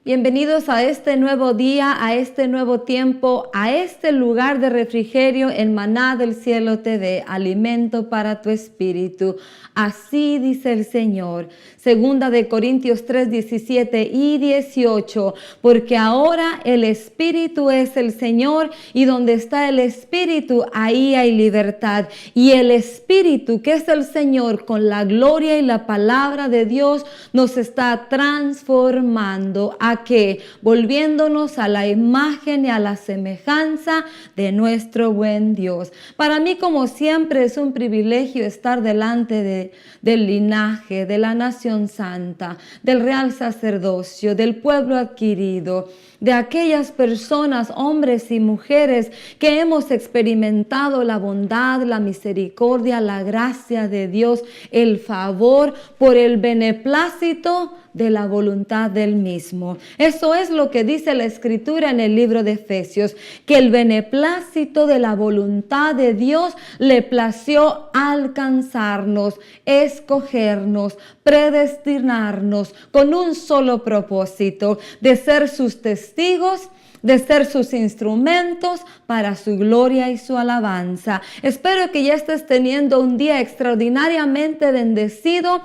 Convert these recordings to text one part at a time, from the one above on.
Bienvenidos a este nuevo día, a este nuevo tiempo, a este lugar de refrigerio en Maná del Cielo TV, alimento para tu espíritu. Así dice el Señor. Segunda de Corintios 3, 17 y 18. Porque ahora el Espíritu es el Señor y donde está el Espíritu, ahí hay libertad. Y el Espíritu, que es el Señor, con la gloria y la palabra de Dios, nos está transformando. ¿A qué? Volviéndonos a la imagen y a la semejanza de nuestro buen Dios. Para mí, como siempre, es un privilegio estar delante del linaje, de la nación santa, del real sacerdocio, del pueblo adquirido, de aquellas personas, hombres y mujeres, que hemos experimentado la bondad, la misericordia, la gracia de Dios, el favor por el beneplácito de la voluntad del mismo. Eso es lo que dice la Escritura en el libro de Efesios, que el beneplácito de la voluntad de Dios le plació alcanzarnos, escogernos, predestinarnos con un solo propósito, de ser sus testigos, de ser sus instrumentos para su gloria y su alabanza. Espero que ya estés teniendo un día extraordinariamente bendecido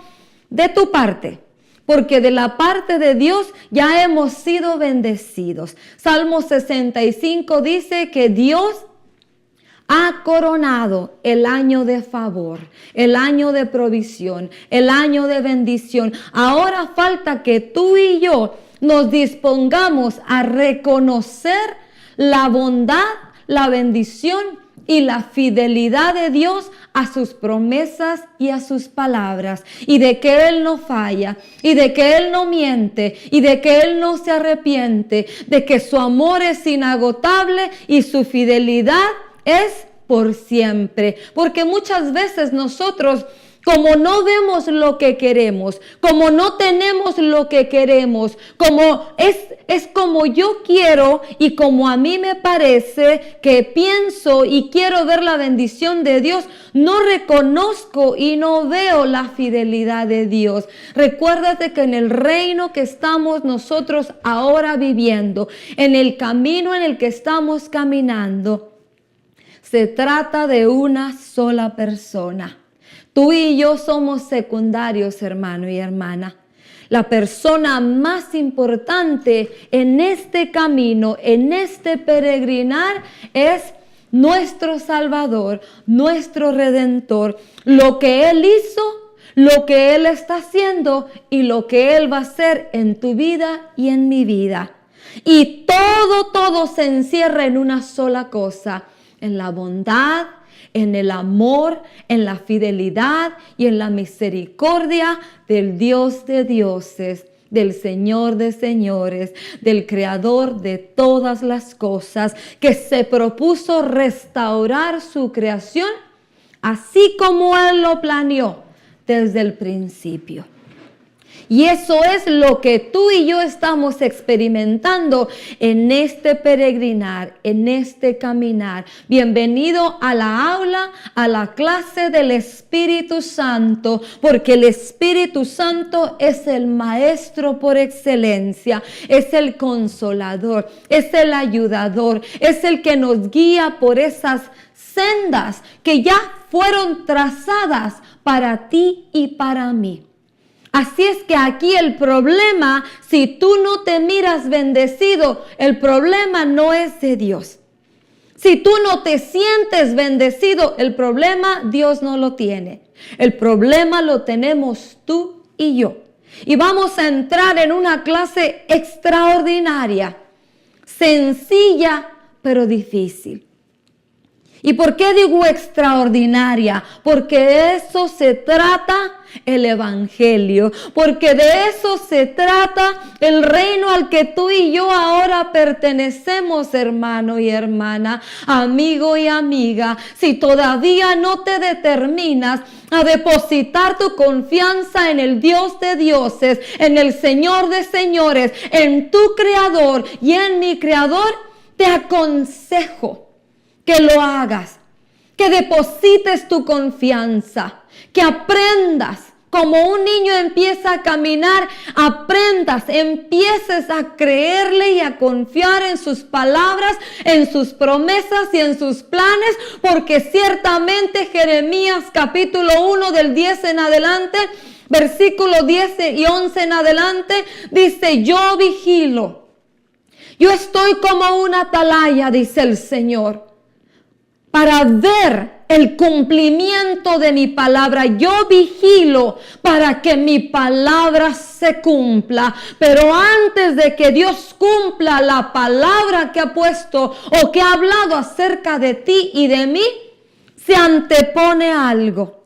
de tu parte, porque de la parte de Dios ya hemos sido bendecidos. Salmo 65 dice que Dios ha coronado el año de favor, el año de provisión, el año de bendición. Ahora falta que tú y yo nos dispongamos a reconocer la bondad, la bendición y la fidelidad de Dios a sus promesas y a sus palabras, y de que Él no falla, y de que Él no miente, y de que Él no se arrepiente, de que su amor es inagotable y su fidelidad es por siempre. Porque muchas veces nosotros, como no vemos lo que queremos, como no tenemos lo que queremos, como es como yo quiero y como a mí me parece que pienso y quiero ver la bendición de Dios, no reconozco y no veo la fidelidad de Dios. Recuérdate que en el reino que estamos nosotros ahora viviendo, en el camino en el que estamos caminando, se trata de una sola persona. Tú y yo somos secundarios, hermano y hermana. La persona más importante en este camino, en este peregrinar, es nuestro Salvador, nuestro Redentor. Lo que Él hizo, lo que Él está haciendo y lo que Él va a hacer en tu vida y en mi vida. Y todo se encierra en una sola cosa, en la bondad, en el amor, en la fidelidad y en la misericordia del Dios de dioses, del Señor de señores, del Creador de todas las cosas, que se propuso restaurar su creación así como Él lo planeó desde el principio. Y eso es lo que tú y yo estamos experimentando en este peregrinar, en este caminar. Bienvenido a la aula, a la clase del Espíritu Santo, porque el Espíritu Santo es el maestro por excelencia, es el consolador, es el ayudador, es el que nos guía por esas sendas que ya fueron trazadas para ti y para mí. Así es que aquí el problema, si tú no te miras bendecido, el problema no es de Dios. Si tú no te sientes bendecido, el problema Dios no lo tiene. El problema lo tenemos tú y yo. Y vamos a entrar en una clase extraordinaria, sencilla pero difícil. ¿Y por qué digo extraordinaria? Porque de eso se trata el Evangelio, porque de eso se trata el reino al que tú y yo ahora pertenecemos, hermano y hermana, amigo y amiga. Si todavía no te determinas a depositar tu confianza en el Dios de dioses, en el Señor de señores, en tu Creador y en mi Creador, te aconsejo que lo hagas, que deposites tu confianza, que aprendas como un niño empieza a caminar, aprendas, empieces a creerle y a confiar en sus palabras, en sus promesas y en sus planes, porque ciertamente Jeremías capítulo 1 del 10 en adelante, versículo 10 y 11 en adelante, dice: yo vigilo, yo estoy como una atalaya, dice el Señor, para ver el cumplimiento de mi palabra. Yo vigilo para que mi palabra se cumpla. Pero antes de que Dios cumpla la palabra que ha puesto o que ha hablado acerca de ti y de mí, se antepone algo.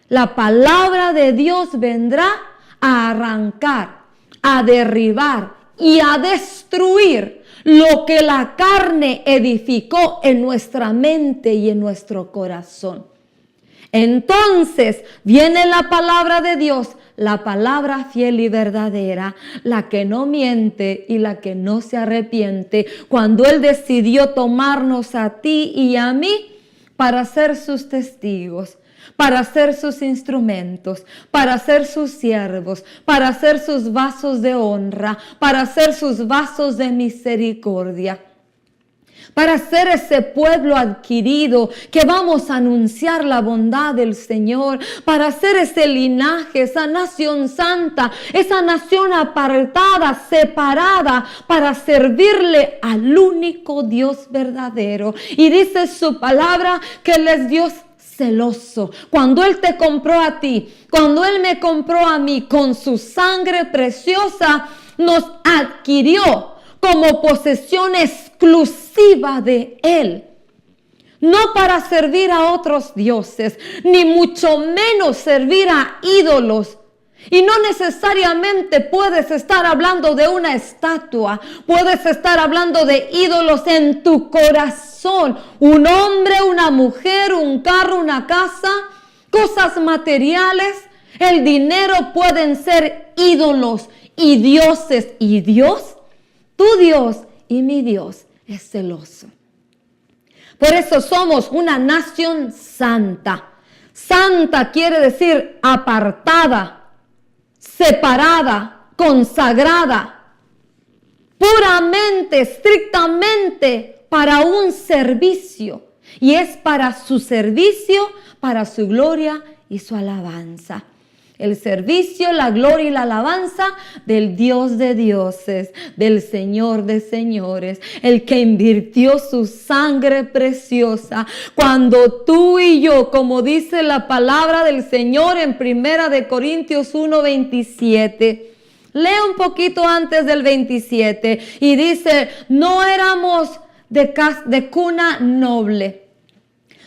La palabra de Dios vendrá a arrancar, a derribar y a destruir lo que la carne edificó en nuestra mente y en nuestro corazón. Entonces viene la palabra de Dios, la palabra fiel y verdadera, la que no miente y la que no se arrepiente, cuando Él decidió tomarnos a ti y a mí para ser sus testigos, para ser sus instrumentos, para ser sus siervos, para ser sus vasos de honra, para ser sus vasos de misericordia, para ser ese pueblo adquirido que vamos a anunciar la bondad del Señor, para ser ese linaje, esa nación santa, esa nación apartada, separada, para servirle al único Dios verdadero. Y dice su palabra que Él es Dios celoso. Cuando Él te compró a ti, cuando Él me compró a mí con su sangre preciosa, nos adquirió como posesión exclusiva de Él. No para servir a otros dioses, ni mucho menos servir a ídolos. Y no necesariamente puedes estar hablando de una estatua, puedes estar hablando de ídolos en tu corazón. Un hombre, una mujer, un carro, una casa, cosas materiales, el dinero pueden ser ídolos y dioses. Y Dios, tu Dios y mi Dios, es celoso. Por eso somos una nación santa. Santa quiere decir apartada, separada, consagrada, puramente, estrictamente para un servicio. Y es para su servicio, para su gloria y su alabanza. El servicio, la gloria y la alabanza del Dios de dioses, del Señor de señores, el que invirtió su sangre preciosa. Cuando tú y yo, como dice la palabra del Señor en 1 Corintios 1:27, lee un poquito antes del 27 y dice: no éramos de cuna noble.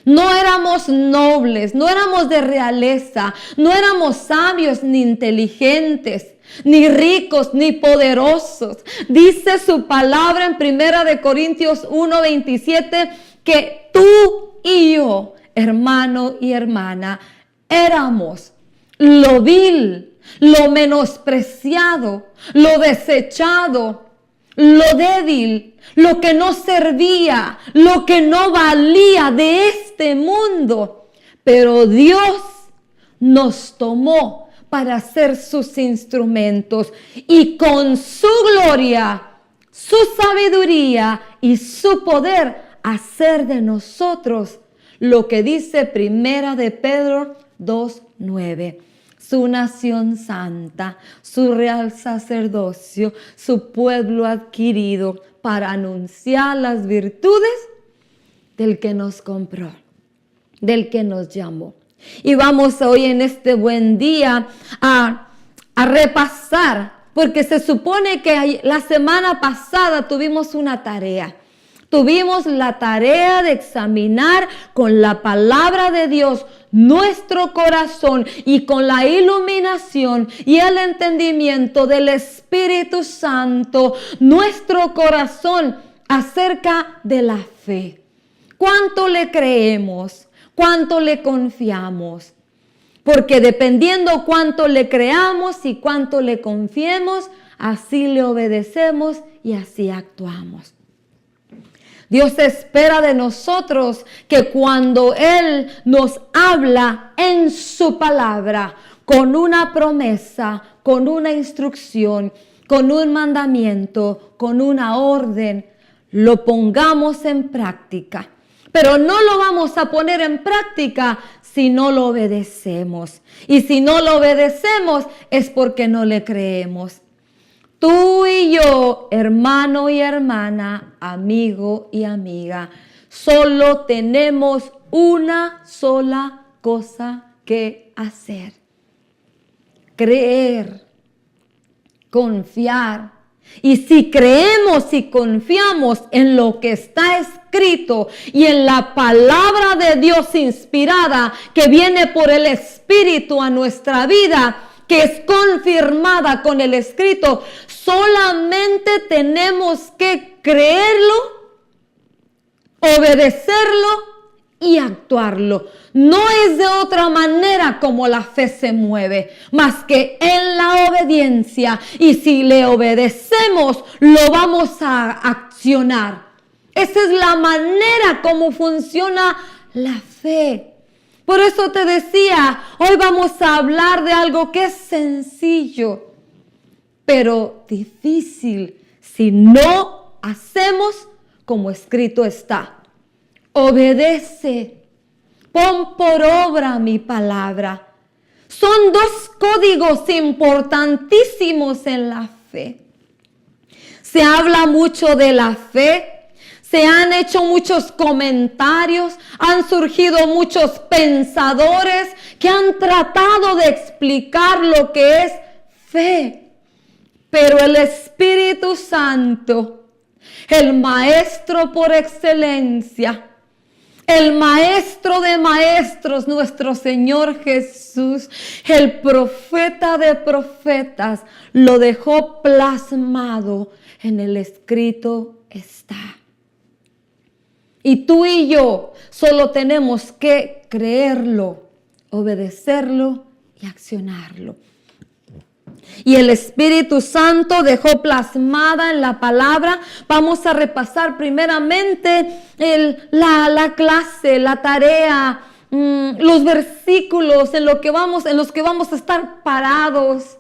No éramos nobles, no éramos de realeza, no éramos sabios ni inteligentes, ni ricos, ni poderosos. Dice su palabra en 1 Corintios 1:27 que tú y yo, hermano y hermana, éramos lo vil, lo menospreciado, lo desechado, lo débil, lo que no servía, lo que no valía de este mundo. Pero Dios nos tomó para ser sus instrumentos y con su gloria, su sabiduría y su poder hacer de nosotros lo que dice 1 de Pedro 2:9. Su nación santa, su real sacerdocio, su pueblo adquirido, para anunciar las virtudes del que nos compró, del que nos llamó. Y vamos hoy en este buen día a repasar, porque se supone que la semana pasada tuvimos una tarea. Tuvimos la tarea de examinar con la palabra de Dios nuestro corazón y con la iluminación y el entendimiento del Espíritu Santo, nuestro corazón acerca de la fe. ¿Cuánto le creemos? ¿Cuánto le confiamos? Porque dependiendo cuánto le creamos y cuánto le confiemos, así le obedecemos y así actuamos. Dios espera de nosotros que cuando Él nos habla en su palabra, con una promesa, con una instrucción, con un mandamiento, con una orden, lo pongamos en práctica. Pero no lo vamos a poner en práctica si no lo obedecemos. Y si no lo obedecemos es porque no le creemos. Tú y yo, hermano y hermana, amigo y amiga, solo tenemos una sola cosa que hacer. Creer, confiar. Y si creemos y confiamos en lo que está escrito y en la palabra de Dios inspirada que viene por el Espíritu a nuestra vida, que es confirmada con el escrito, solamente tenemos que creerlo, obedecerlo y actuarlo. No es de otra manera como la fe se mueve, más que en la obediencia. Y si le obedecemos, lo vamos a accionar. Esa es la manera como funciona la fe. Por eso te decía, hoy vamos a hablar de algo que es sencillo, pero difícil si no hacemos como escrito está. Obedece, pon por obra mi palabra. Son dos códigos importantísimos en la fe. Se habla mucho de la fe, se han hecho muchos comentarios, han surgido muchos pensadores que han tratado de explicar lo que es fe. Pero el Espíritu Santo, el maestro por excelencia, el maestro de maestros, nuestro Señor Jesús, el profeta de profetas, lo dejó plasmado en el escrito está. Y tú y yo solo tenemos que creerlo, obedecerlo y accionarlo. Y el Espíritu Santo dejó plasmada en la palabra. Vamos a repasar primeramente la clase, la tarea, los versículos en los que vamos a estar parados,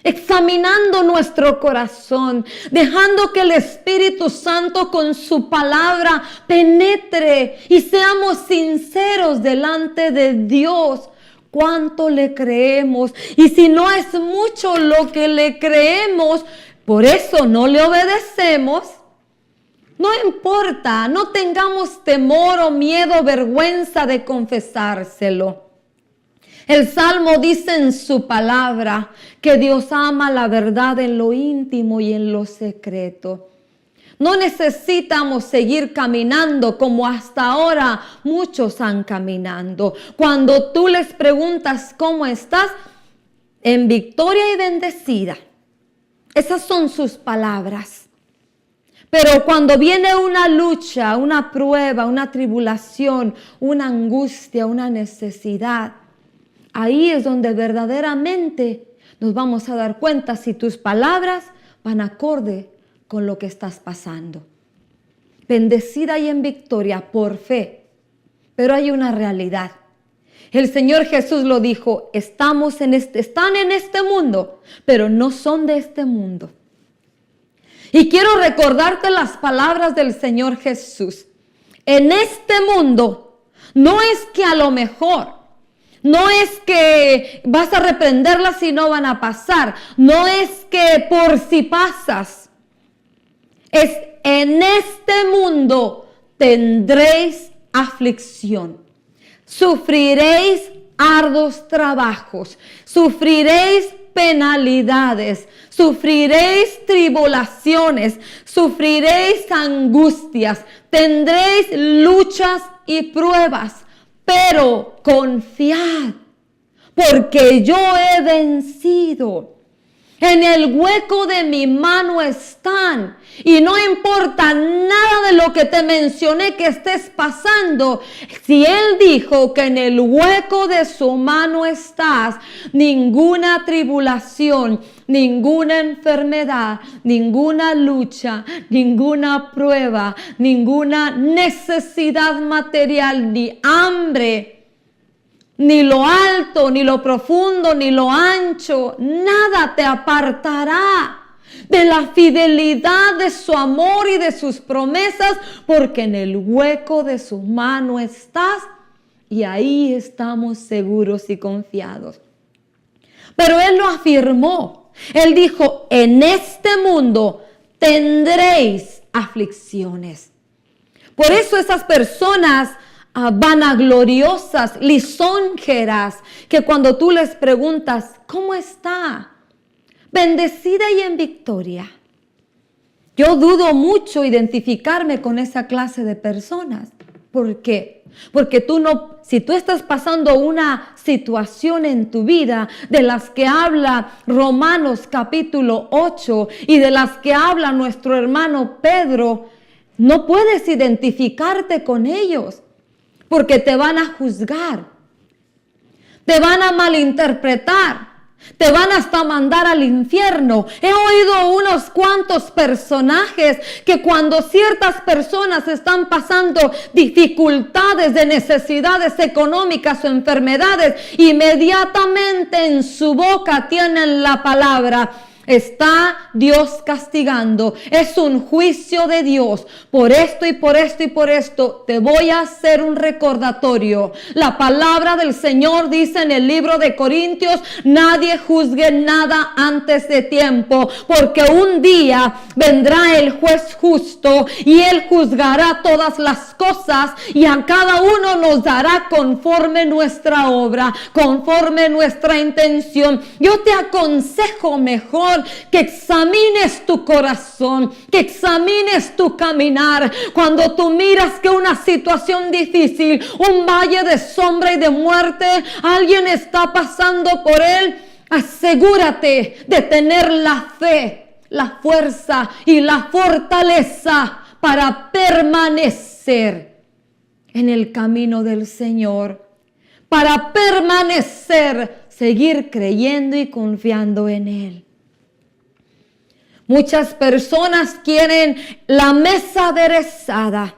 examinando nuestro corazón, dejando que el Espíritu Santo con su palabra penetre y seamos sinceros delante de Dios. ¿Cuánto le creemos? Y si no es mucho lo que le creemos, por eso no le obedecemos. No importa, no tengamos temor o miedo, vergüenza de confesárselo. El Salmo dice en su palabra que Dios ama la verdad en lo íntimo y en lo secreto. No necesitamos seguir caminando como hasta ahora muchos han caminando. Cuando tú les preguntas cómo estás, en victoria y bendecida. Esas son sus palabras. Pero cuando viene una lucha, una prueba, una tribulación, una angustia, una necesidad, ahí es donde verdaderamente nos vamos a dar cuenta si tus palabras van acorde con lo que estás pasando. Bendecida y en victoria por fe. Pero hay una realidad. El Señor Jesús lo dijo, están en este mundo, pero no son de este mundo. Y quiero recordarte las palabras del Señor Jesús. En este mundo, no es que a lo mejor, no es que vas a reprenderlas y no van a pasar, no es que por si pasas, es en este mundo tendréis aflicción, sufriréis arduos trabajos, sufriréis penalidades, sufriréis tribulaciones, sufriréis angustias, tendréis luchas y pruebas, pero confiad, porque yo he vencido. En el hueco de mi mano están. Y no importa nada de lo que te mencioné que estés pasando. Si Él dijo que en el hueco de su mano estás, ninguna tribulación, ninguna enfermedad, ninguna lucha, ninguna prueba, ninguna necesidad material ni hambre, ni lo alto, ni lo profundo, ni lo ancho, nada te apartará de la fidelidad de su amor y de sus promesas, porque en el hueco de su mano estás y ahí estamos seguros y confiados. Pero Él lo afirmó. Él dijo, en este mundo tendréis aflicciones. Por eso esas personas vanagloriosas, lisonjeras, que cuando tú les preguntas, ¿cómo está? Bendecida y en victoria. Yo dudo mucho identificarme con esa clase de personas. ¿Por qué? Porque si tú estás pasando una situación en tu vida de las que habla Romanos capítulo 8 y de las que habla nuestro hermano Pedro, no puedes identificarte con ellos porque te van a juzgar, te van a malinterpretar. Te van hasta mandar al infierno. He oído unos cuantos personajes que cuando ciertas personas están pasando dificultades de necesidades económicas o enfermedades, inmediatamente en su boca tienen la palabra: está Dios castigando, es un juicio de Dios. Por esto y por esto y por esto te voy a hacer un recordatorio. La palabra del Señor dice en el libro de Corintios: nadie juzgue nada antes de tiempo, porque un día vendrá el juez justo y Él juzgará todas las cosas y a cada uno nos dará conforme nuestra obra, conforme nuestra intención. Yo te aconsejo mejor que examines tu corazón, que examines tu caminar. Cuando tú miras que una situación difícil, un valle de sombra y de muerte, alguien está pasando por él, asegúrate de tener la fe, la fuerza y la fortaleza para permanecer en el camino del Señor, para permanecer, seguir creyendo y confiando en Él. Muchas personas quieren la mesa aderezada,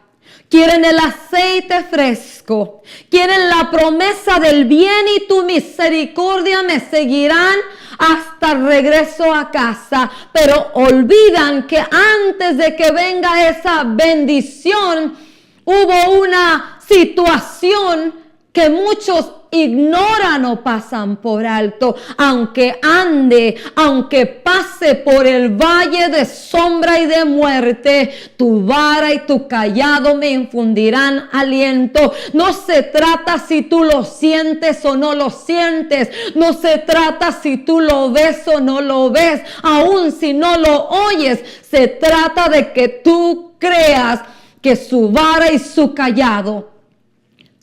quieren el aceite fresco, quieren la promesa del bien y tu misericordia me seguirán hasta el regreso a casa, pero olvidan que antes de que venga esa bendición, hubo una situación que muchos ignoran o pasan por alto. Aunque pase por el valle de sombra y de muerte, tu vara y tu callado me infundirán aliento. No se trata si tú lo sientes o no lo sientes. No se trata si tú lo ves o no lo ves. Aun si no lo oyes, se trata de que tú creas que su vara y su callado,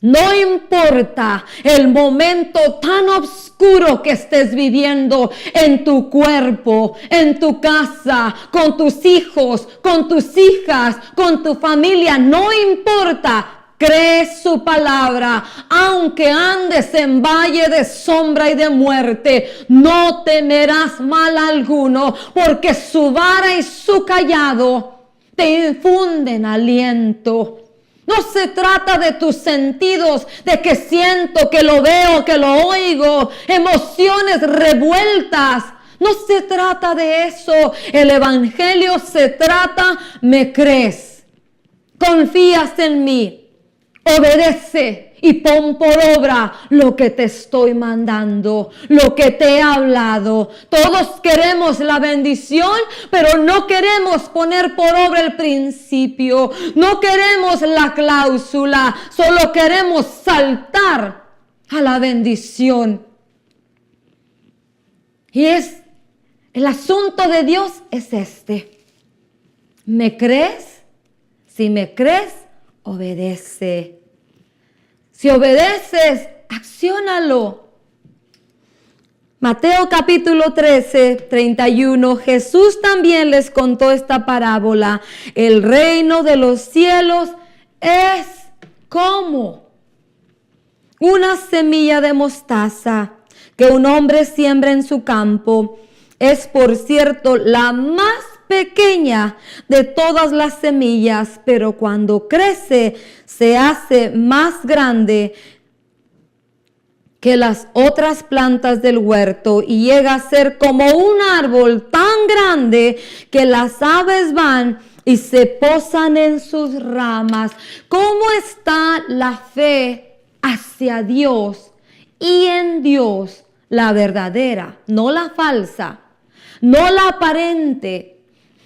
no importa el momento tan oscuro que estés viviendo en tu cuerpo, en tu casa, con tus hijos, con tus hijas, con tu familia, no importa. Cree su palabra, aunque andes en valle de sombra y de muerte, no temerás mal alguno, porque su vara y su callado te infunden aliento. No se trata de tus sentidos, de que siento, que lo veo, que lo oigo, emociones revueltas. No se trata de eso. El evangelio se trata, me crees, confías en mí, obedece y pon por obra lo que te estoy mandando, lo que te he hablado. Todos queremos la bendición, pero no queremos poner por obra el principio. No queremos la cláusula, solo queremos saltar a la bendición. Y el asunto de Dios es este. ¿Me crees? Si me crees, obedece. Si obedeces, acciónalo. Mateo capítulo 13, 31. Jesús también les contó esta parábola. El reino de los cielos es como una semilla de mostaza que un hombre siembra en su campo. Es, por cierto, la más pequeña de todas las semillas, pero cuando crece se hace más grande que las otras plantas del huerto y llega a ser como un árbol tan grande que las aves van y se posan en sus ramas. ¿Cómo está la fe hacia Dios y en Dios? La verdadera, no la falsa, no la aparente,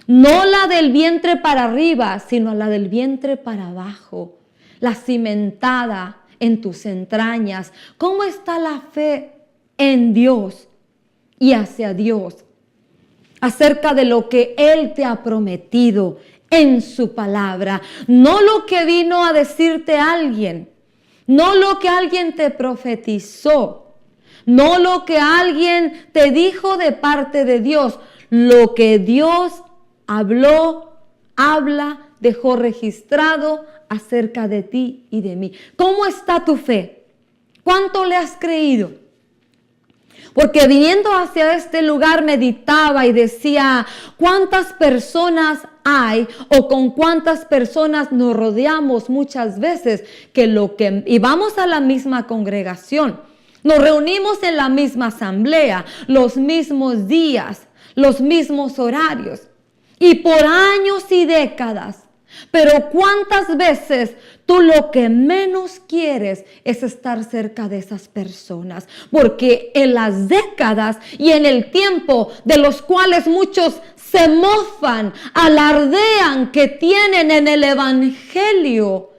no la del vientre para arriba, sino la del vientre para abajo, la cimentada en tus entrañas. ¿Cómo está la fe en Dios y hacia Dios? Acerca de lo que Él te ha prometido en su palabra. No lo que vino a decirte alguien, no lo que alguien te profetizó, no lo que alguien te dijo de parte de Dios, lo que Dios habló, habla, dejó registrado acerca de ti y de mí. ¿Cómo está tu fe? ¿Cuánto le has creído? Porque viniendo hacia este lugar meditaba y decía, ¿cuántas personas hay o con cuántas personas nos rodeamos muchas veces y vamos a la misma congregación? Nos reunimos en la misma asamblea, los mismos días, los mismos horarios y por años y décadas. Pero ¿cuántas veces tú lo que menos quieres es estar cerca de esas personas? Porque en las décadas y en el tiempo de los cuales muchos se mofan, alardean que tienen en el evangelio,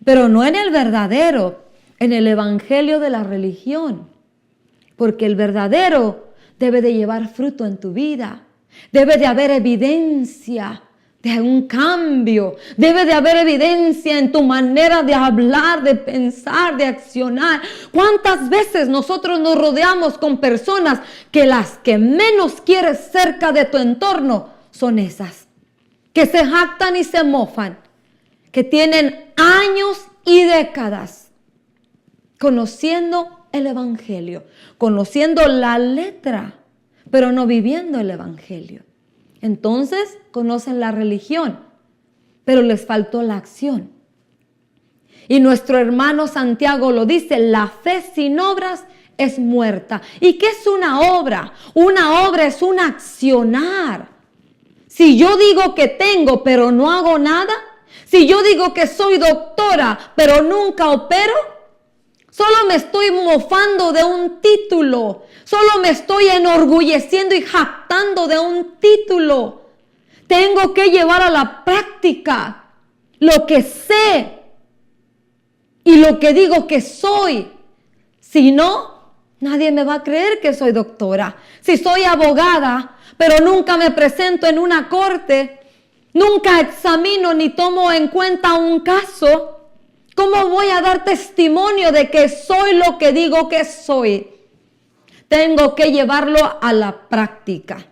pero no en el verdadero, en el evangelio de la religión. Porque el verdadero debe de llevar fruto en tu vida, debe de haber evidencia de un cambio, debe de haber evidencia en tu manera de hablar, de pensar, de accionar. ¿Cuántas veces nosotros nos rodeamos con personas que las que menos quieres cerca de tu entorno son esas, que se jactan y se mofan, que tienen años y décadas conociendo el evangelio, conociendo la letra, pero no viviendo el evangelio? Entonces conocen la religión, pero les faltó la acción. Y nuestro hermano Santiago lo dice, la fe sin obras es muerta. ¿Y qué es una obra? Una obra es un accionar. Si yo digo que tengo, pero no hago nada, si yo digo que soy doctora, pero nunca opero, solo me estoy mofando de un título. Solo me estoy enorgulleciendo y jactando de un título. Tengo que llevar a la práctica lo que sé y lo que digo que soy. Si no, nadie me va a creer que soy doctora. Si soy abogada, pero nunca me presento en una corte, nunca examino ni tomo en cuenta un caso, ¿cómo voy a dar testimonio de que soy lo que digo que soy? Tengo que llevarlo a la práctica.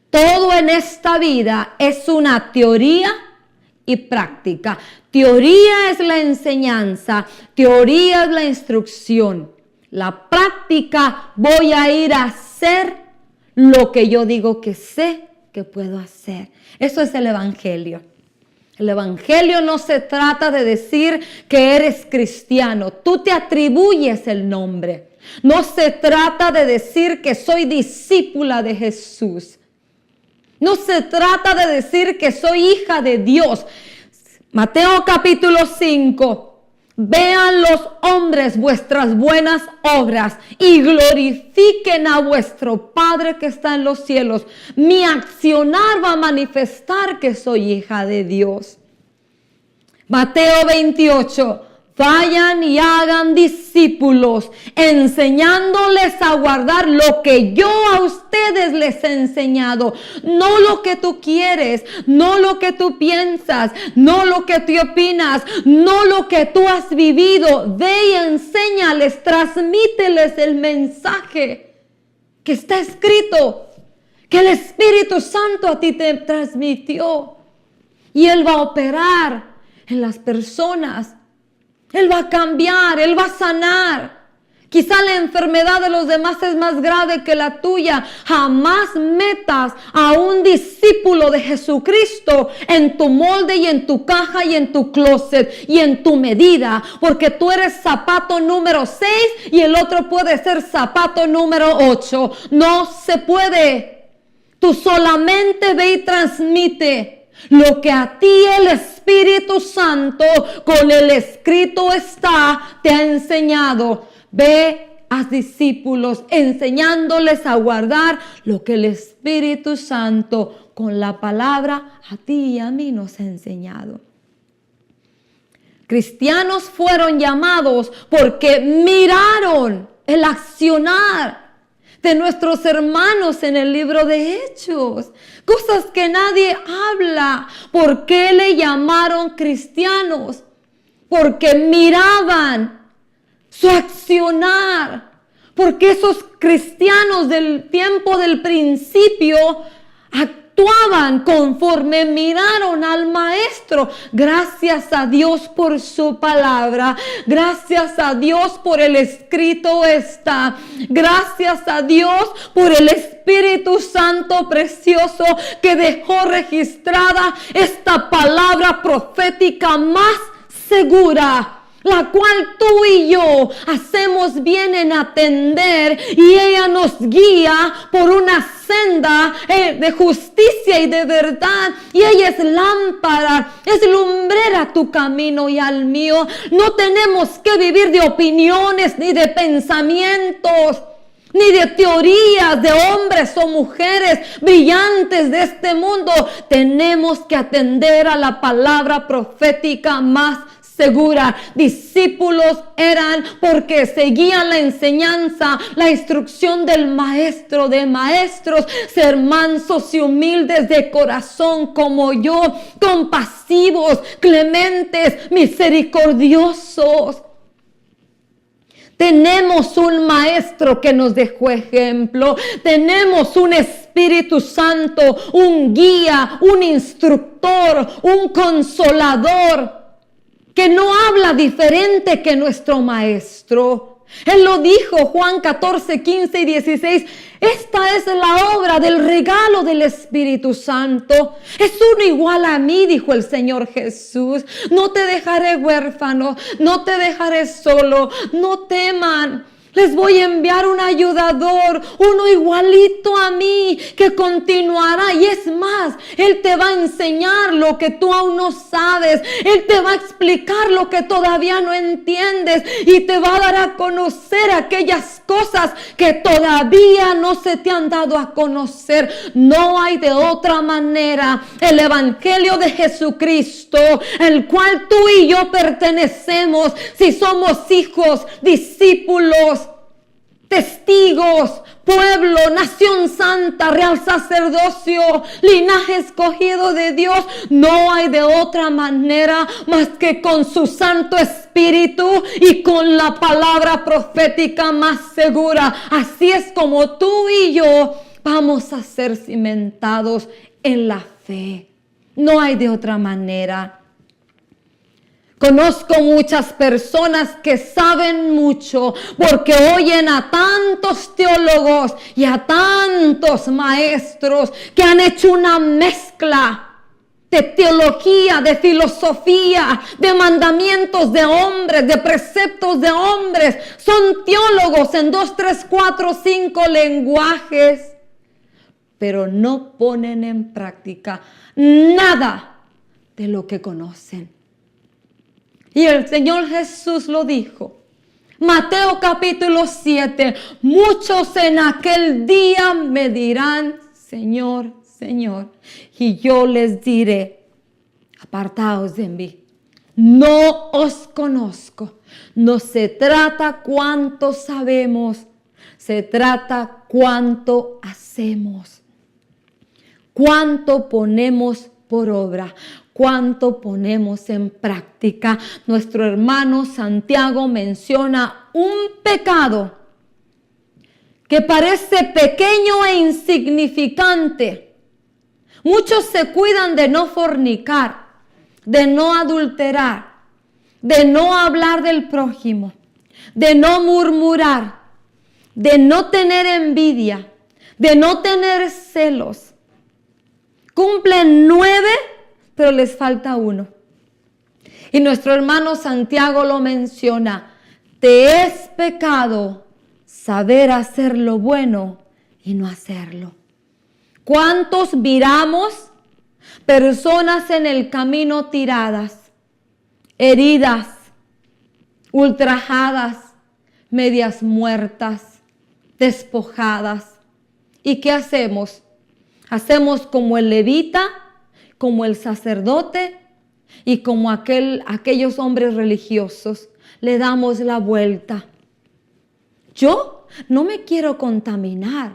Todo en esta vida es una teoría y práctica. Teoría es la enseñanza, teoría es la instrucción. La práctica, voy a ir a hacer lo que yo digo que sé que puedo hacer. Eso es el evangelio. El evangelio no se trata de decir que eres cristiano. Tú te atribuyes el nombre. No se trata de decir que soy discípula de Jesús. No se trata de decir que soy hija de Dios. Mateo capítulo 5. Vean los hombres vuestras buenas obras y glorifiquen a vuestro Padre que está en los cielos. Mi accionar va a manifestar que soy hija de Dios. Mateo 28. Vayan y hagan discípulos, enseñándoles a guardar lo que yo a ustedes les he enseñado. No lo que tú quieres, no lo que tú piensas, no lo que tú opinas, no lo que tú has vivido. Ve y enséñales, transmíteles el mensaje que está escrito, que el Espíritu Santo a ti te transmitió. Y Él va a operar en las personas. Él va a cambiar, Él va a sanar. Quizá la enfermedad de los demás es más grave que la tuya. Jamás metas a un discípulo de Jesucristo en tu molde y en tu caja y en tu closet y en tu medida. Porque tú eres zapato número 6 y el otro puede ser zapato número 8. No se puede. Tú solamente ve y transmite lo que a ti el Espíritu Santo con el escrito está te ha enseñado. Ve a discípulos enseñándoles a guardar lo que el Espíritu Santo con la palabra a ti y a mí nos ha enseñado. Cristianos fueron llamados porque miraron el accionar de nuestros hermanos en el libro de Hechos. Cosas que nadie habla. ¿Por qué le llamaron cristianos? Porque miraban su accionar, porque esos cristianos del tiempo del principio actuaban conforme miraron al Maestro. Gracias a Dios por su palabra, gracias a Dios por el escrito está, gracias a Dios por el Espíritu Santo precioso que dejó registrada esta palabra profética más segura, la cual tú y yo hacemos bien en atender, y ella nos guía por una senda de justicia y de verdad, y ella es lámpara, es lumbrera a tu camino y al mío. No tenemos que vivir de opiniones ni de pensamientos, ni de teorías de hombres o mujeres brillantes de este mundo. Tenemos que atender a la palabra profética más segura. Discípulos eran porque seguían la enseñanza, la instrucción del Maestro de maestros, ser mansos y humildes de corazón como yo, compasivos, clementes, misericordiosos. Tenemos un Maestro que nos dejó ejemplo. Tenemos un Espíritu Santo, un guía, un instructor, un consolador, que no habla diferente que nuestro Maestro. Él lo dijo, Juan 14, 15 y 16. Esta es la obra del regalo del Espíritu Santo. Es uno igual a mí, dijo el Señor Jesús. No te dejaré huérfano, no te dejaré solo, no teman. Les voy a enviar un ayudador, uno igualito a mí, que continuará. Y es más, Él te va a enseñar lo que tú aún no sabes. Él te va a explicar lo que todavía no entiendes. Y te va a dar a conocer aquellas cosas que todavía no se te han dado a conocer. No hay de otra manera. El Evangelio de Jesucristo, el cual tú y yo pertenecemos, si somos hijos, discípulos, testigos, pueblo, nación santa, real sacerdocio, linaje escogido de Dios, no hay de otra manera más que con su Santo Espíritu y con la palabra profética más segura. Así es como tú y yo vamos a ser cimentados en la fe. No hay de otra manera. Conozco muchas personas que saben mucho porque oyen a tantos teólogos y a tantos maestros que han hecho una mezcla de teología, de filosofía, de mandamientos de hombres, de preceptos de hombres. Son teólogos en 2, 3, 4, 5 lenguajes, pero no ponen en práctica nada de lo que conocen. Y el Señor Jesús lo dijo. Mateo capítulo 7. Muchos en aquel día me dirán, Señor, Señor. Y yo les diré, apartaos de mí. No os conozco. No se trata cuánto sabemos. Se trata cuánto hacemos. Cuánto ponemos por obra. Cuánto ponemos en práctica. Nuestro hermano Santiago menciona un pecado que parece pequeño e insignificante. Muchos se cuidan de no fornicar, de no adulterar, de no hablar del prójimo. de no murmurar, de no tener envidia, de no tener celos. Cumplen 9, pero les falta 1. Y nuestro hermano Santiago lo menciona. Te es pecado saber hacer lo bueno y no hacerlo. ¿Cuántos miramos personas en el camino tiradas, heridas, ultrajadas, medias muertas, despojadas? ¿Y qué hacemos? Hacemos como el levita, como el sacerdote y como aquellos hombres religiosos. Le damos la vuelta. Yo no me quiero contaminar.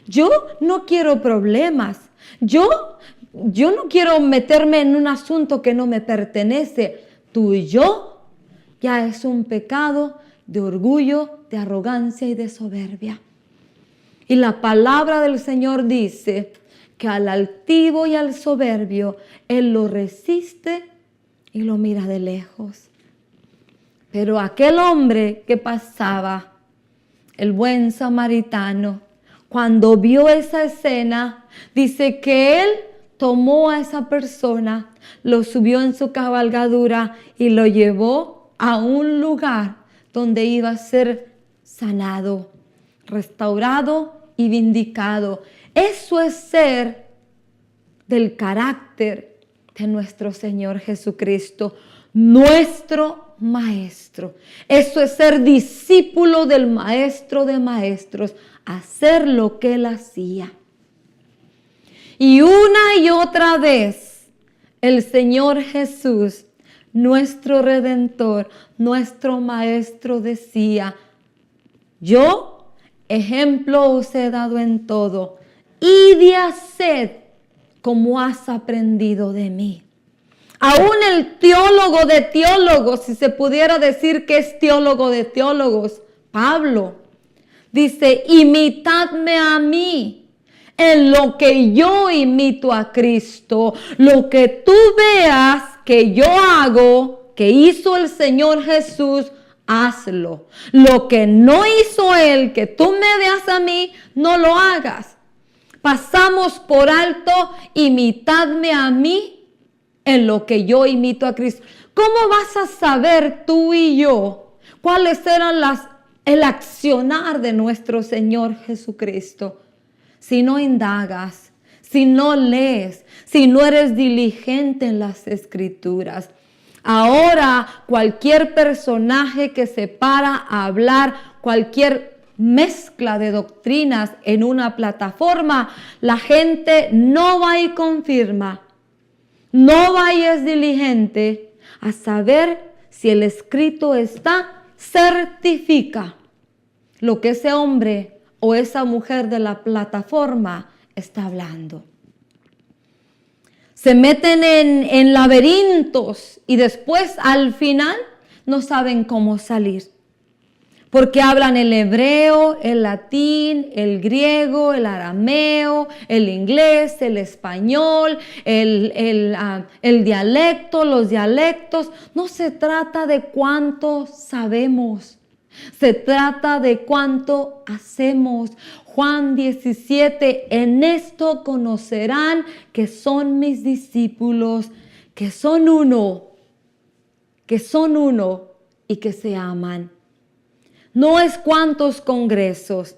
Yo no quiero problemas. Yo no quiero meterme en un asunto que no me pertenece. Tú y yo ya es un pecado de orgullo, de arrogancia y de soberbia. Y la palabra del Señor dice que al altivo y al soberbio Él lo resiste y lo mira de lejos. Pero aquel hombre que pasaba, el buen samaritano, cuando vio esa escena, dice que él tomó a esa persona, lo subió en su cabalgadura y lo llevó a un lugar donde iba a ser sanado, restaurado y vindicado. Eso es ser del carácter de nuestro Señor Jesucristo, nuestro Maestro. Eso es ser discípulo del Maestro de Maestros, hacer lo que Él hacía. Y una y otra vez, el Señor Jesús, nuestro Redentor, nuestro Maestro, decía: yo, ejemplo os he dado en todo, id y haced como has aprendido de mí. Aún el teólogo de teólogos, si se pudiera decir que es teólogo de teólogos, Pablo, dice: imitadme a mí en lo que yo imito a Cristo. Lo que tú veas que yo hago, que hizo el Señor Jesús, hazlo. Lo que no hizo Él, que tú me veas a mí, no lo hagas. Pasamos por alto: imitadme a mí en lo que yo imito a Cristo. ¿Cómo vas a saber tú y yo cuáles eran el accionar de nuestro Señor Jesucristo si no indagas, si no lees, si no eres diligente en las Escrituras? Ahora cualquier personaje que se para a hablar, cualquier mezcla de doctrinas en una plataforma, la gente no va y confirma. No vayas diligente a saber si el escrito está, certifica lo que ese hombre o esa mujer de la plataforma está hablando. Se meten en laberintos y después al final no saben cómo salir. Porque hablan el hebreo, el latín, el griego, el arameo, el inglés, el español, el dialecto, los dialectos. No se trata de cuánto sabemos, se trata de cuánto hacemos. Juan 17, en esto conocerán que son mis discípulos, que son uno y que se aman. No es cuántos congresos,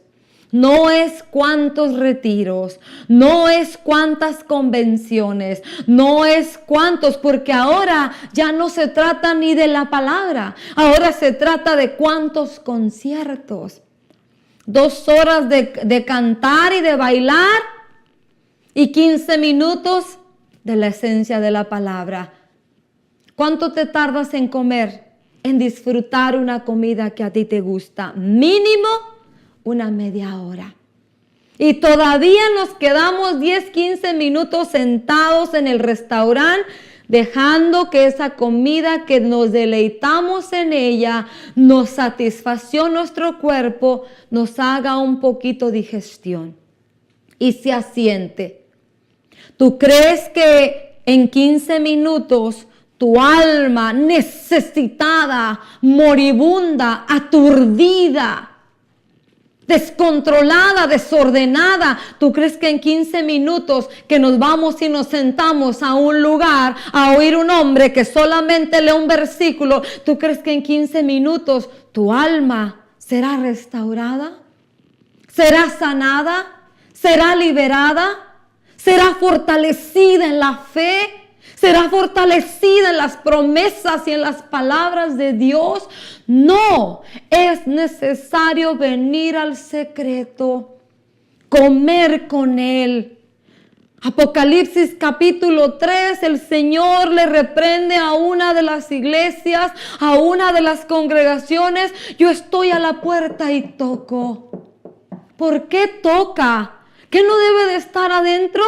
no es cuántos retiros, no es cuántas convenciones, no es cuántos, porque ahora ya no se trata ni de la palabra, ahora se trata de cuántos conciertos. 2 horas de cantar y de bailar y 15 minutos de la esencia de la palabra. ¿Cuánto te tardas en comer? En disfrutar una comida que a ti te gusta, mínimo una media hora. Y todavía nos quedamos 10, 15 minutos sentados en el restaurante, dejando que esa comida que nos deleitamos en ella, nos satisfació nuestro cuerpo, nos haga un poquito digestión y se asiente. ¿Tú crees que en 15 minutos tu alma necesitada, moribunda, aturdida, descontrolada, desordenada. ¿Tú crees que en 15 minutos que nos vamos y nos sentamos a un lugar a oír un hombre que solamente lee un versículo, tú crees que en 15 minutos tu alma será restaurada? ¿Será sanada? ¿Será liberada? ¿Será fortalecida en la fe? ¿Será fortalecida en las promesas y en las palabras de Dios? No, es necesario venir al secreto, comer con Él. Apocalipsis capítulo 3, el Señor le reprende a una de las iglesias, a una de las congregaciones: yo estoy a la puerta y toco. ¿Por qué toca? ¿Qué no debe de estar adentro?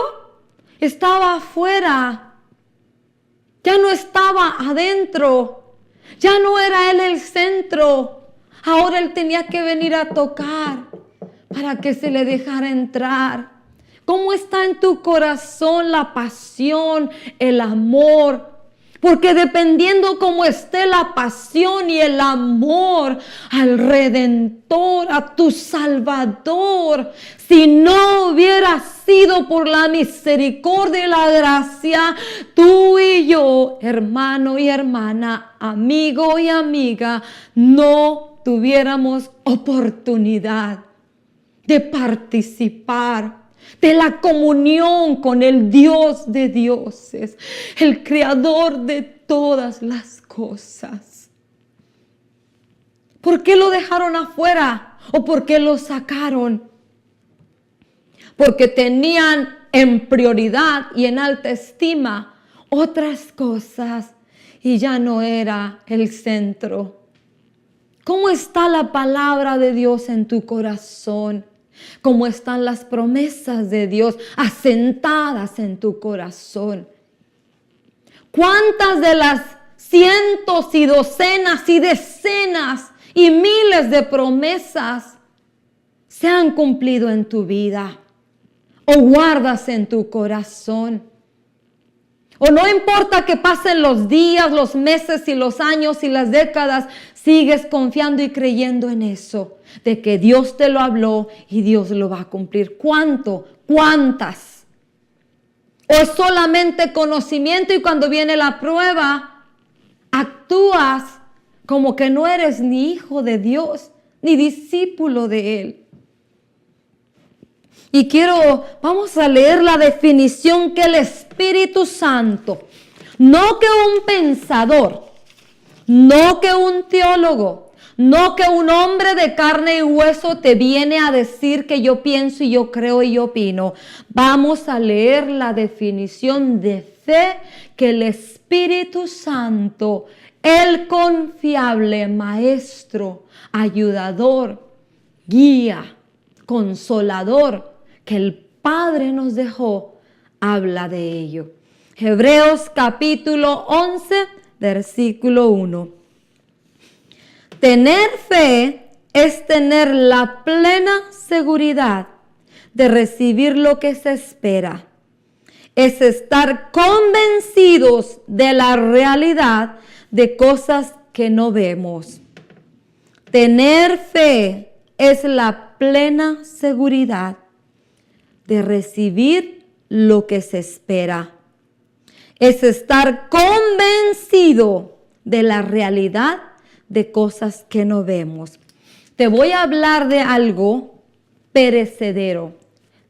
Estaba afuera. Ya no estaba adentro, ya no era Él el centro. Ahora Él tenía que venir a tocar para que se le dejara entrar. ¿Cómo está en tu corazón la pasión, el amor? Porque dependiendo cómo esté la pasión y el amor al Redentor, a tu Salvador, si no hubiera sido por la misericordia y la gracia, tú y yo, hermano y hermana, amigo y amiga, no tuviéramos oportunidad de participar de la comunión con el Dios de dioses, el creador de todas las cosas. ¿Por qué lo dejaron afuera? ¿O por qué lo sacaron? Porque tenían en prioridad y en alta estima otras cosas y ya no era el centro. ¿Cómo está la palabra de Dios en tu corazón? ¿Cómo están las promesas de Dios asentadas en tu corazón? ¿Cuántas de las cientos y docenas y decenas y miles de promesas se han cumplido en tu vida? ¿O guardas en tu corazón? ¿O no importa que pasen los días, los meses y los años y las décadas, sigues confiando y creyendo en eso? De que Dios te lo habló y Dios lo va a cumplir. ¿Cuánto? ¿Cuántas? ¿O es solamente conocimiento y cuando viene la prueba, actúas como que no eres ni hijo de Dios, ni discípulo de Él? Y vamos a leer la definición que el Espíritu Santo, no que un pensador, no que un teólogo, no que un hombre de carne y hueso te viene a decir que yo pienso y yo creo y yo opino. Vamos a leer la definición de fe que el Espíritu Santo, el confiable maestro, ayudador, guía, consolador, que el Padre nos dejó, habla de ello. Hebreos capítulo 11, versículo 1. Tener fe es tener la plena seguridad de recibir lo que se espera. Es estar convencidos de la realidad de cosas que no vemos. Tener fe es la plena seguridad de recibir lo que se espera. Es estar convencido de la realidad de cosas que no vemos. Te voy a hablar de algo perecedero,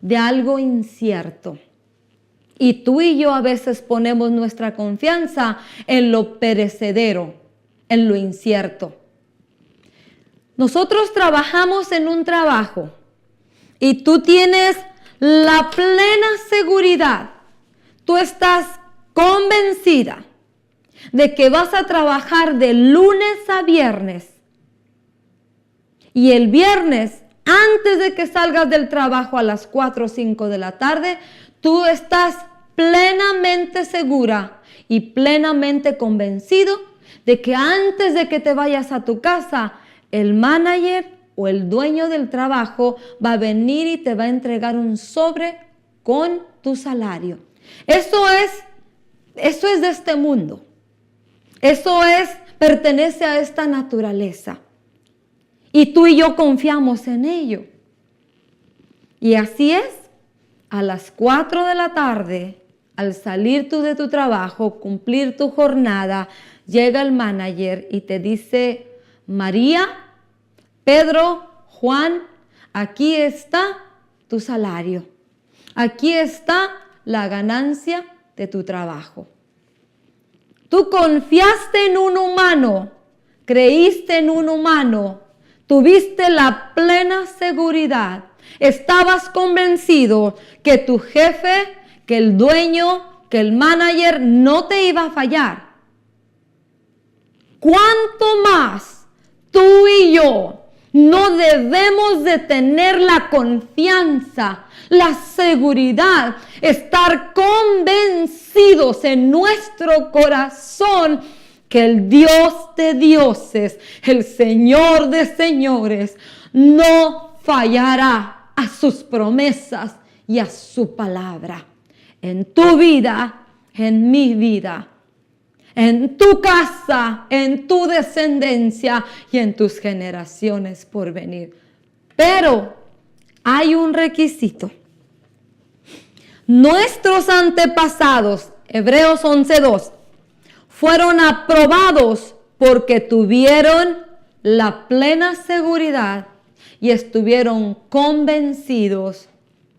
de algo incierto. Y tú y yo a veces ponemos nuestra confianza en lo perecedero, en lo incierto. Nosotros trabajamos en un trabajo y tú tienes la plena seguridad, tú estás convencida de que vas a trabajar de lunes a viernes. Y el viernes, antes de que salgas del trabajo a las 4 o 5 de la tarde, tú estás plenamente segura y plenamente convencido de que antes de que te vayas a tu casa, el manager o el dueño del trabajo va a venir y te va a entregar un sobre con tu salario. Eso es de este mundo. pertenece a esta naturaleza. Y tú y yo confiamos en ello. Y así es, a las 4 de la tarde, al salir tú de tu trabajo, cumplir tu jornada, llega el manager y te dice: María, Pedro, Juan, aquí está tu salario. Aquí está la ganancia de tu trabajo. Tú confiaste en un humano, creíste en un humano, tuviste la plena seguridad, estabas convencido que tu jefe, que el dueño, que el manager no te iba a fallar. ¿Cuánto más tú y yo no debemos de tener la confianza, la seguridad, estar convencidos en nuestro corazón que el Dios de dioses, el Señor de señores, no fallará a sus promesas y a su palabra? En tu vida, en mi vida, en tu casa, en tu descendencia y en tus generaciones por venir. Pero hay un requisito. Nuestros antepasados, Hebreos 11:2, fueron aprobados porque tuvieron la plena seguridad y estuvieron convencidos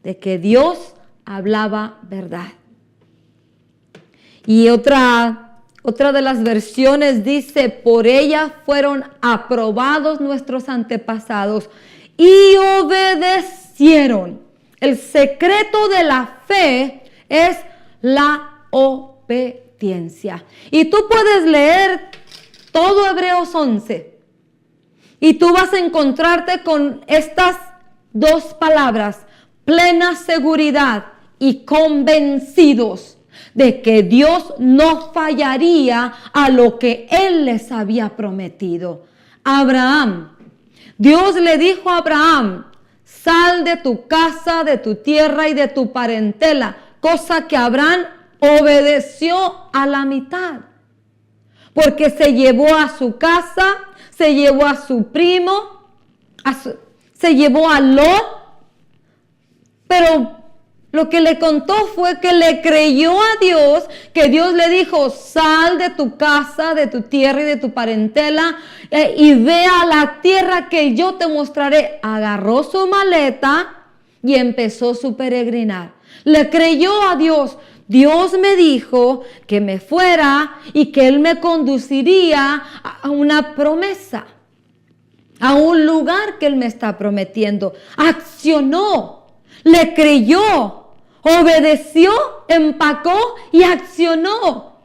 de que Dios hablaba verdad. Y otra de las versiones dice: por ella fueron aprobados nuestros antepasados y obedecieron. El secreto de la fe es la obediencia. Y tú puedes leer todo Hebreos 11 y tú vas a encontrarte con estas dos palabras: plena seguridad y convencidos de que Dios no fallaría a lo que Él les había prometido. Abraham, Dios le dijo a Abraham: sal de tu casa, de tu tierra y de tu parentela, cosa que Abraham obedeció a la mitad, porque se llevó a su casa, se llevó a su primo, se llevó a Lot, pero lo que le contó fue que le creyó a Dios, que Dios le dijo: sal de tu casa, de tu tierra y de tu parentela y ve a la tierra que yo te mostraré. Agarró su maleta y empezó su peregrinar. Le creyó a Dios. Dios me dijo que me fuera y que Él me conduciría a una promesa, a un lugar que Él me está prometiendo. Accionó, le creyó, obedeció, empacó y accionó.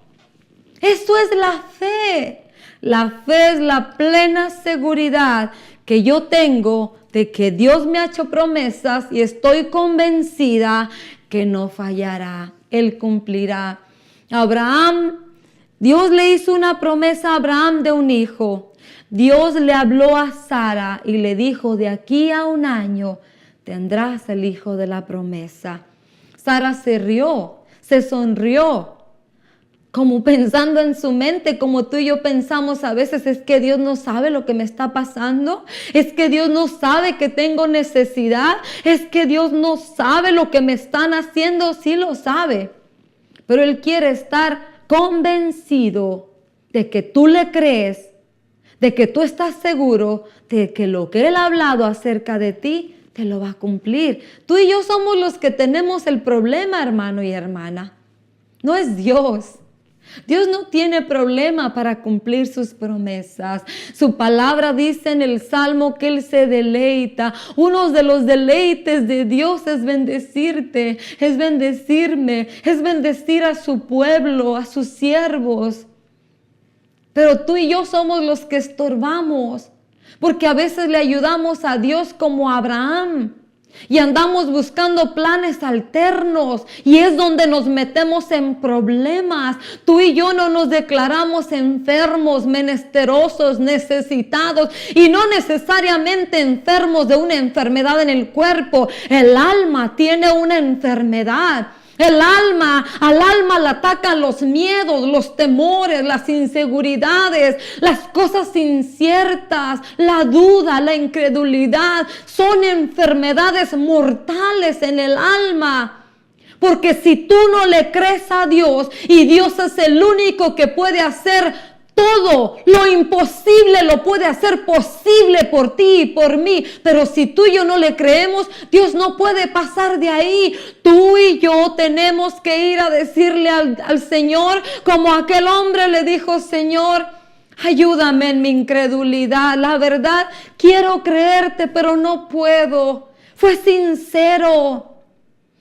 Eso es la fe. La fe es la plena seguridad que yo tengo de que Dios me ha hecho promesas y estoy convencida que no fallará. Él cumplirá. Abraham, Dios le hizo una promesa a Abraham de un hijo. Dios le habló a Sara y le dijo: de aquí a 1 año tendrás el hijo de la promesa. Sara se rió, se sonrió, como pensando en su mente, como tú y yo pensamos a veces: es que Dios no sabe lo que me está pasando, es que Dios no sabe que tengo necesidad, es que Dios no sabe lo que me están haciendo. Sí lo sabe, pero Él quiere estar convencido de que tú le crees, de que tú estás seguro de que lo que Él ha hablado acerca de ti te lo va a cumplir. Tú y yo somos los que tenemos el problema, hermano y hermana. No es Dios. Dios no tiene problema para cumplir sus promesas. Su palabra dice en el Salmo que Él se deleita. Uno de los deleites de Dios es bendecirte, es bendecirme, es bendecir a su pueblo, a sus siervos. Pero tú y yo somos los que estorbamos, porque a veces le ayudamos a Dios como a Abraham y andamos buscando planes alternos y es donde nos metemos en problemas. Tú y yo no nos declaramos enfermos, menesterosos, necesitados y no necesariamente enfermos de una enfermedad en el cuerpo. El alma tiene una enfermedad. Al alma la atacan los miedos, los temores, las inseguridades, las cosas inciertas, la duda, la incredulidad. Son enfermedades mortales en el alma. Porque si tú no le crees a Dios y Dios es el único que puede hacer todo, lo imposible lo puede hacer posible por ti y por mí. Pero si tú y yo no le creemos, Dios no puede pasar de ahí. Tú y yo tenemos que ir a decirle al Señor, como aquel hombre le dijo: Señor, ayúdame en mi incredulidad. La verdad, quiero creerte, pero no puedo. Fue sincero.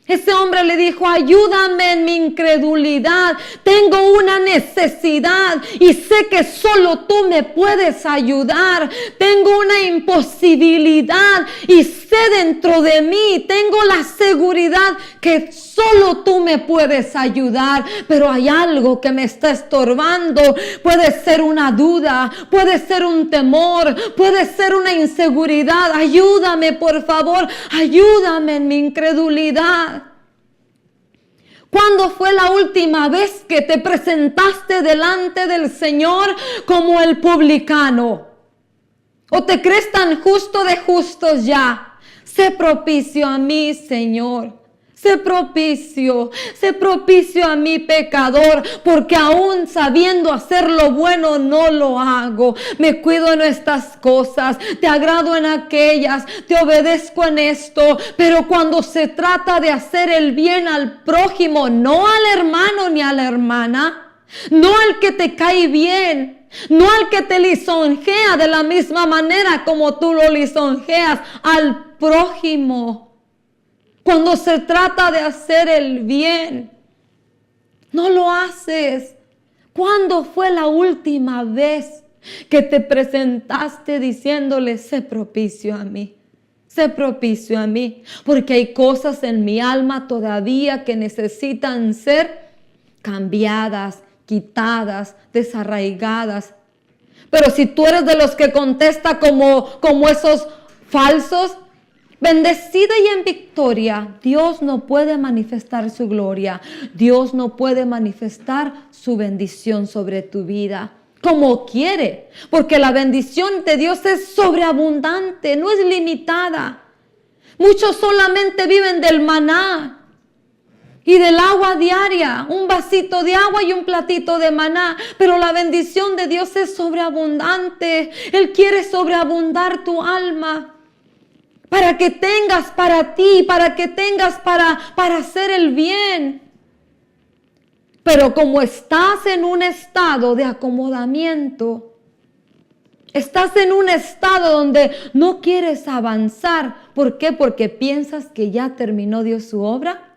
Ese hombre le dijo: ayúdame en mi incredulidad, tengo una necesidad y sé que solo tú me puedes ayudar. Tengo una imposibilidad y sé dentro de mí, tengo la seguridad que solo tú me puedes ayudar. Pero hay algo que me está estorbando. Puede ser una duda, puede ser un temor, puede ser una inseguridad. Ayúdame, por favor, ayúdame en mi incredulidad. ¿Cuándo fue la última vez que te presentaste delante del Señor como el publicano? ¿O te crees tan justo de justos ya? Sé propicio a mí, Señor. Sé propicio a mi pecador, porque aún sabiendo hacer lo bueno no lo hago. Me cuido en estas cosas, te agrado en aquellas, te obedezco en esto, pero cuando se trata de hacer el bien al prójimo, no al hermano ni a la hermana, no al que te cae bien, no al que te lisonjea de la misma manera como tú lo lisonjeas, al prójimo. Cuando se trata de hacer el bien, no lo haces. ¿Cuándo fue la última vez que te presentaste diciéndole: sé propicio a mí? Sé propicio a mí. Porque hay cosas en mi alma todavía que necesitan ser cambiadas, quitadas, desarraigadas. Pero si tú eres de los que contesta como esos falsos, bendecida y en victoria, Dios no puede manifestar su gloria. Dios no puede manifestar su bendición sobre tu vida como quiere, porque la bendición de Dios es sobreabundante, no es limitada. Muchos solamente viven del maná y del agua diaria, un vasito de agua y un platito de maná, pero la bendición de Dios es sobreabundante. Él quiere sobreabundar tu alma, para que tengas para ti, para que tengas para hacer el bien. Pero como estás en un estado de acomodamiento, estás en un estado donde no quieres avanzar. ¿Por qué? Porque piensas que ya terminó Dios su obra.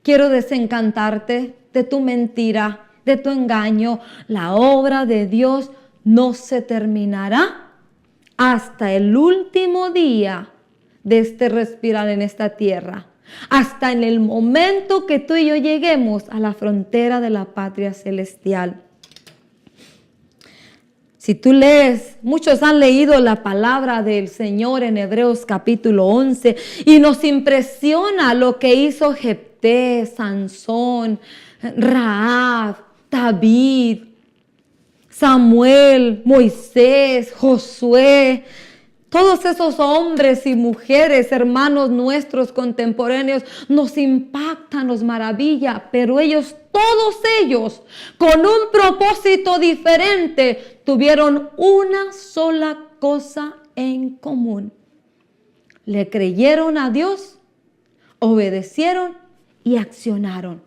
Quiero desencantarte de tu mentira, de tu engaño. La obra de Dios no se terminará hasta el último día de este respirar en esta tierra, hasta en el momento que tú y yo lleguemos a la frontera de la patria celestial. Si tú lees, muchos han leído la palabra del Señor en Hebreos capítulo 11 y nos impresiona lo que hizo Jefté, Sansón, Rahab, David, Samuel, Moisés, Josué. Todos esos hombres y mujeres, hermanos nuestros contemporáneos, nos impactan, nos maravilla, pero todos ellos, con un propósito diferente, tuvieron una sola cosa en común. Le creyeron a Dios, obedecieron y accionaron.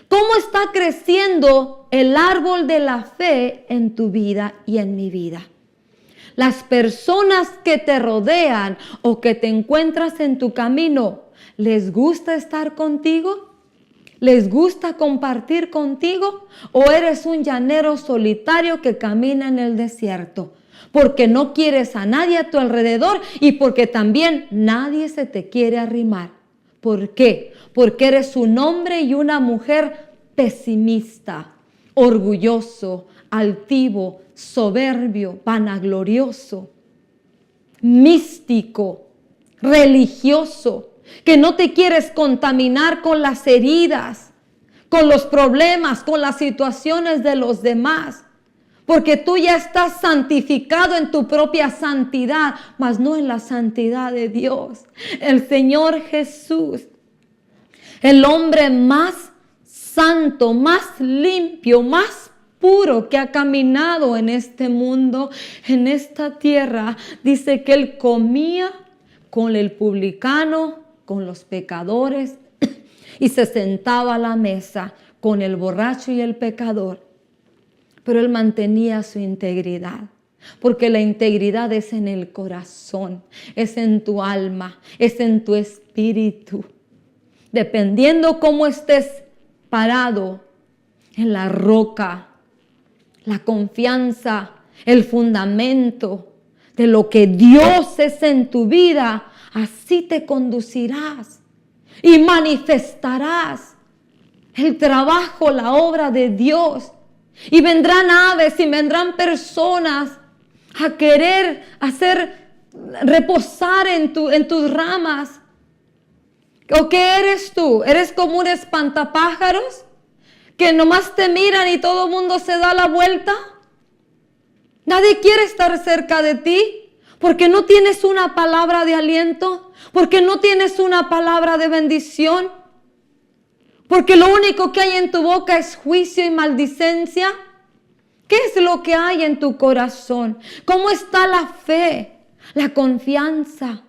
¿Cómo está creciendo el árbol de la fe en tu vida y en mi vida? Las personas que te rodean o que te encuentras en tu camino, ¿les gusta estar contigo? ¿Les gusta compartir contigo? ¿O eres un llanero solitario que camina en el desierto? Porque no quieres a nadie a tu alrededor y porque también nadie se te quiere arrimar. ¿Por qué? Porque eres un hombre y una mujer pesimista, orgulloso, altivo, soberbio, vanaglorioso, místico, religioso. que no te quieres contaminar con las heridas, con los problemas, con las situaciones de los demás. Porque tú ya estás santificado en tu propia santidad, mas no en la santidad de Dios. El Señor Jesús, el hombre más santo, más limpio, más puro que ha caminado en este mundo, en esta tierra, dice que Él comía con el publicano, con los pecadores, y se sentaba a la mesa con el borracho y el pecador. Pero Él mantenía su integridad, porque la integridad es en el corazón, es en tu alma, es en tu espíritu. Dependiendo cómo estés parado en la roca, la confianza, el fundamento de lo que Dios es en tu vida, así te conducirás y manifestarás el trabajo, la obra de Dios. Y vendrán aves y vendrán personas a querer hacer reposar en tus ramas. ¿O qué eres tú? ¿Eres como un espantapájaros que nomás te miran y todo el mundo se da la vuelta? Nadie quiere estar cerca de ti porque no tienes una palabra de aliento, porque no tienes una palabra de bendición. Porque lo único que hay en tu boca es juicio y maldicencia. ¿Qué es lo que hay en tu corazón? ¿Cómo está la fe, la confianza,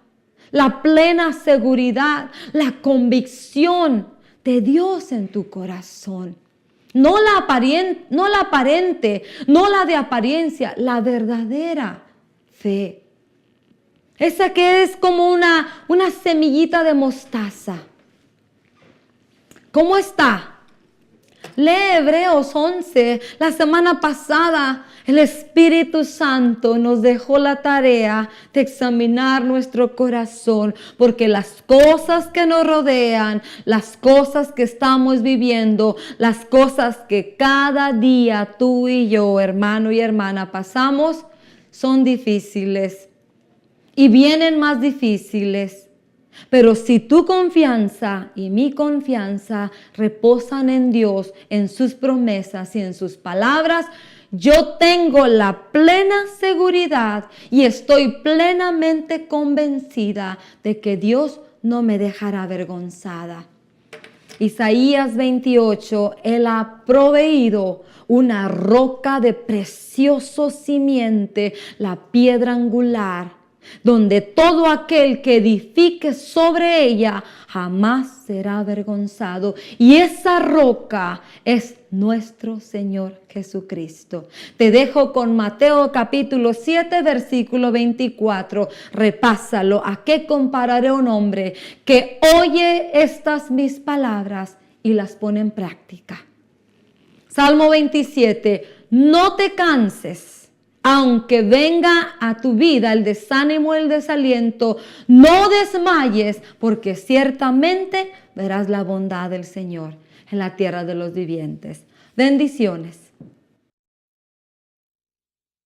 la plena seguridad, la convicción de Dios en tu corazón? No la aparente, no la de apariencia, la verdadera fe. Esa que es como una semillita de mostaza. ¿Cómo está? Lee Hebreos 11. La semana pasada el Espíritu Santo nos dejó la tarea de examinar nuestro corazón, porque las cosas que nos rodean, las cosas que estamos viviendo, las cosas que cada día tú y yo, hermano y hermana, pasamos, son difíciles y vienen más difíciles. Pero si tu confianza y mi confianza reposan en Dios, en sus promesas y en sus palabras, yo tengo la plena seguridad y estoy plenamente convencida de que Dios no me dejará avergonzada. Isaías 28, Él ha proveído una roca de precioso simiente, la piedra angular, donde todo aquel que edifique sobre ella jamás será avergonzado. Y esa roca es nuestro Señor Jesucristo. Te dejo con Mateo capítulo 7, versículo 24. Repásalo. ¿A qué compararé un hombre que oye estas mis palabras y las pone en práctica? Salmo 27. No te canses. Aunque venga a tu vida el desánimo, el desaliento, no desmayes, porque ciertamente verás la bondad del Señor en la tierra de los vivientes. Bendiciones.